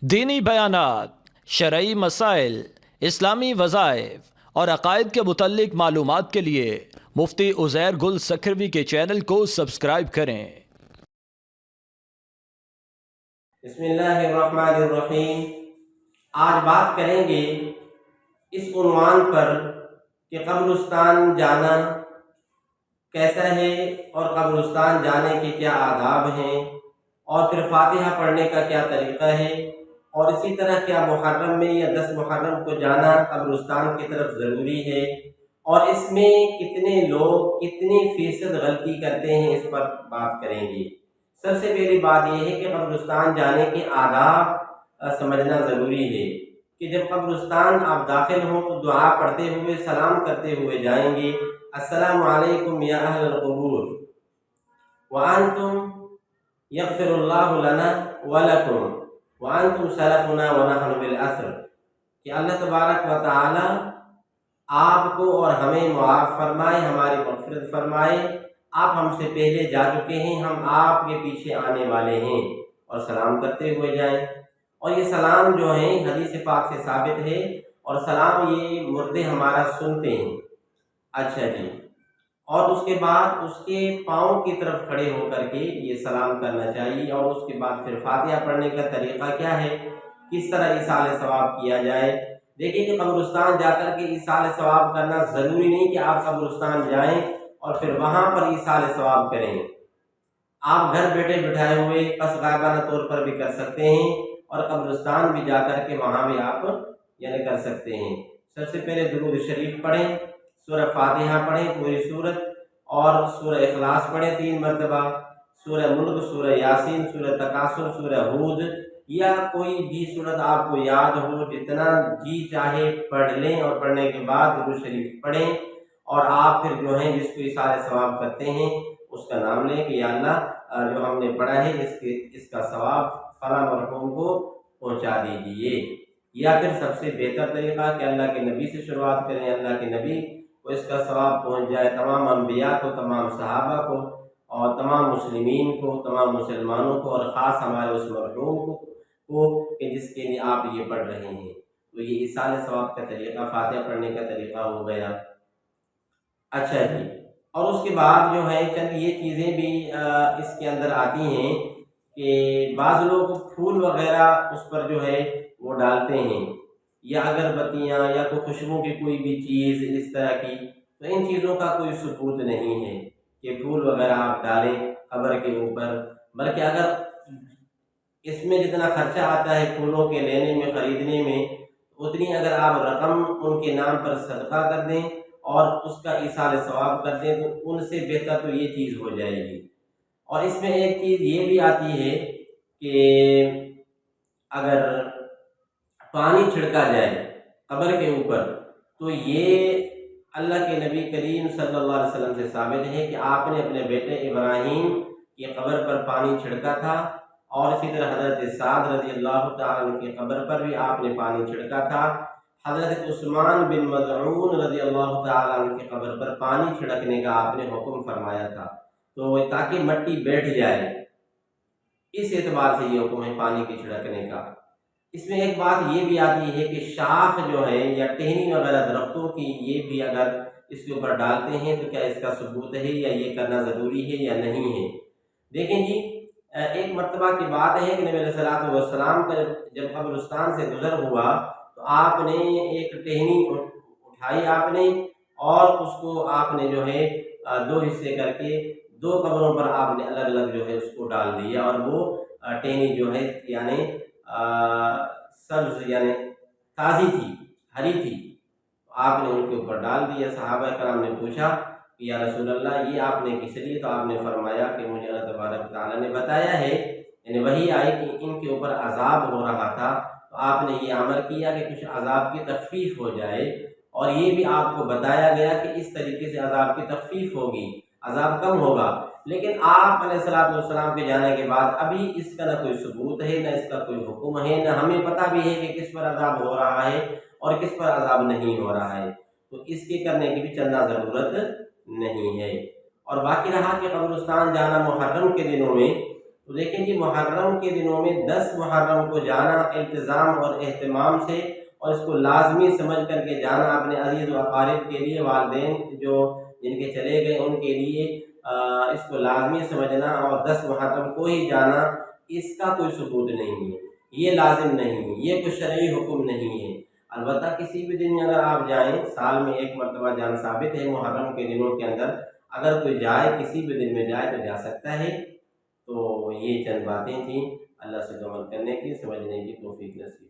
دینی بیانات، شرعی مسائل، اسلامی وظائف اور عقائد کے متعلق معلومات کے لیے مفتی عزیر گل سکھروی کے چینل کو سبسکرائب کریں۔ بسم اللہ الرحمن الرحیم۔ آج بات کریں گے اس عنوان پر کہ قبرستان جانا کیسا ہے اور قبرستان جانے کے کیا آداب ہیں، اور پھر فاتحہ پڑھنے کا کیا طریقہ ہے، اور اسی طرح کیا محرم میں یا 10 محرم کو جانا قبرستان کی طرف ضروری ہے، اور اس میں کتنے لوگ کتنی فیصد غلطی کرتے ہیں، اس پر بات کریں گے۔ سب سے پہلی بات یہ ہے کہ قبرستان جانے کے آداب سمجھنا ضروری ہے کہ جب قبرستان آپ داخل ہوں تو دعا پڑھتے ہوئے سلام کرتے ہوئے جائیں گے، السلام علیکم یا اہل القبور وانتم یغفر اللہ لنا ولکم وانتم سلفنا ونحن بالعصر، کہ اللہ تبارک و تعالی آپ کو اور ہمیں معاف فرمائے، ہماری مغفرت فرمائے، آپ ہم سے پہلے جا چکے ہیں، ہم آپ کے پیچھے آنے والے ہیں، اور سلام کرتے ہوئے جائیں۔ اور یہ سلام جو ہیں حدیث پاک سے ثابت ہے، اور سلام یہ مردے ہمارا سنتے ہیں۔ اچھا جی، اور اس کے بعد اس کے پاؤں کی طرف کھڑے ہو کر کے یہ سلام کرنا چاہیے، اور اس کے بعد پھر فاتحہ پڑھنے کا طریقہ کیا ہے، کس طرح ایصال ثواب کیا جائے۔ دیکھیں کہ قبرستان جا کر کے ایصال ثواب کرنا ضروری نہیں کہ آپ قبرستان جائیں اور پھر وہاں پر ایصال ثواب کریں۔ آپ گھر بیٹھے بٹھائے ہوئے پس غائبانہ طور پر بھی کر سکتے ہیں، اور قبرستان بھی جا کر کے وہاں بھی آپ کر سکتے ہیں۔ سب سے پہلے درود شریف پڑھیں، سورہ فاتحہ پڑھیں پوری سورت، اور سورہ اخلاص پڑھیں 3 مرتبہ، سورہ ملک، سورہ یاسین، سورہ تکاثر، سورہ ہود، یا کوئی بھی سورت آپ کو یاد ہو، جتنا جی چاہے پڑھ لیں، اور پڑھنے کے بعد درود شریف پڑھیں، اور آپ پھر جو ہیں جس کو ایصال ثواب کرتے ہیں اس کا نام لیں کہ یا اللہ جو ہم نے پڑھا ہے اس کا ثواب فلاں مرحوم کو پہنچا دیجیے۔ یا پھر سب سے بہتر طریقہ کہ اللہ کے نبی سے شروعات کریں، اللہ کے نبی کو اس کا ثواب پہنچ جائے، تمام انبیاء کو، تمام صحابہ کو، اور تمام مسلمین کو، تمام مسلمانوں کو، اور خاص ہمارے اس مرحوم کو کہ جس کے لیے آپ یہ پڑھ رہے ہیں۔ تو یہ ایصال ثواب کا طریقہ، فاتحہ پڑھنے کا طریقہ ہو گیا۔ اچھا جی، اور اس کے بعد جو ہے چند یہ چیزیں بھی اس کے اندر آتی ہیں کہ بعض لوگ پھول وغیرہ اس پر جو ہے وہ ڈالتے ہیں، یا اگربتیاں، یا کوئی خوشبو کی کوئی بھی چیز اس طرح کی، تو ان چیزوں کا کوئی ثبوت نہیں ہے کہ پھول وغیرہ آپ ڈالیں قبر کے اوپر، بلکہ اگر اس میں جتنا خرچہ آتا ہے پھولوں کے لینے میں، خریدنے میں، اتنی اگر آپ رقم ان کے نام پر صدقہ کر دیں اور اس کا ایصال ثواب کر دیں تو ان سے بہتر تو یہ چیز ہو جائے گی۔ اور اس میں ایک چیز یہ بھی آتی ہے کہ اگر پانی چھڑکا جائے قبر کے اوپر، تو یہ اللہ کے نبی کریم صلی اللہ علیہ وسلم سے ثابت ہے کہ آپ نے اپنے بیٹے ابراہیم کی قبر پر پانی چھڑکا تھا، اور اسی طرح حضرت سعد رضی اللہ تعالیٰ عنہ کی قبر پر بھی آپ نے پانی چھڑکا تھا۔ حضرت عثمان بن مظعون رضی اللہ تعالیٰ عنہ کی قبر پر پانی چھڑکنے کا آپ نے حکم فرمایا تھا، تو تاکہ مٹی بیٹھ جائے، اس اعتبار سے یہ حکم ہے پانی کے چھڑکنے کا۔ اس میں ایک بات یہ بھی آتی ہے کہ شاخ جو ہے یا ٹہنی وغیرہ درختوں کی، یہ بھی اگر اس کے اوپر ڈالتے ہیں تو کیا اس کا ثبوت ہے، یا یہ کرنا ضروری ہے یا نہیں ہے۔ دیکھیں جی، ایک مرتبہ کی بات ہے کہ نبی علیہ الصلوۃ والسلام کا جب قبرستان سے گزر ہوا تو آپ نے ایک ٹہنی اٹھائی آپ نے، اور اس کو آپ نے جو ہے 2 حصے کر کے 2 قبروں پر آپ نے الگ الگ جو ہے اس کو ڈال دیا، اور وہ ٹہنی جو ہے یعنی سبز یعنی تازی تھی، ہری تھی، آپ نے ان کے اوپر ڈال دیا۔ صحابہ کرام نے پوچھا کہ یا رسول اللہ یہ آپ نے کس لیے؟ تو آپ نے فرمایا کہ مجھے اللہ تبارک تعالیٰ نے بتایا ہے، یعنی وحی آئی کہ ان کے اوپر عذاب ہو رہا تھا، تو آپ نے یہ امر کیا کہ کچھ عذاب کی تخفیف ہو جائے، اور یہ بھی آپ کو بتایا گیا کہ اس طریقے سے عذاب کی تخفیف ہوگی، عذاب کم ہوگا۔ لیکن آپ علیہ الصلوۃ والسلام کے جانے کے بعد ابھی اس کا نہ کوئی ثبوت ہے، نہ اس کا کوئی حکم ہے، نہ ہمیں پتہ بھی ہے کہ کس پر عذاب ہو رہا ہے اور کس پر عذاب نہیں ہو رہا ہے، تو اس کے کرنے کی بھی چندہ ضرورت نہیں ہے۔ اور باقی رہا کہ قبرستان جانا محرم کے دنوں میں، تو دیکھیں جی محرم کے دنوں میں 10 محرم کو جانا التزام اور اہتمام سے، اور اس کو لازمی سمجھ کر کے جانا اپنے عزیز و اقارب کے لیے، والدین جو جن کے چلے گئے ان کے لیے اس کو لازمی سمجھنا، اور 10 محرم کو ہی جانا اس کا کوئی ثبوت نہیں ہے، یہ لازم نہیں ہے، یہ کوئی شرعی حکم نہیں ہے۔ البتہ کسی بھی دن میں اگر آپ جائیں، سال میں ایک مرتبہ جانا ثابت ہے محرم کے دنوں کے اندر، اگر کوئی جائے کسی بھی دن میں جائے تو جا سکتا ہے۔ تو یہ چند باتیں تھیں، اللہ سے عمل کرنے کی، سمجھنے کی توفیق نصیب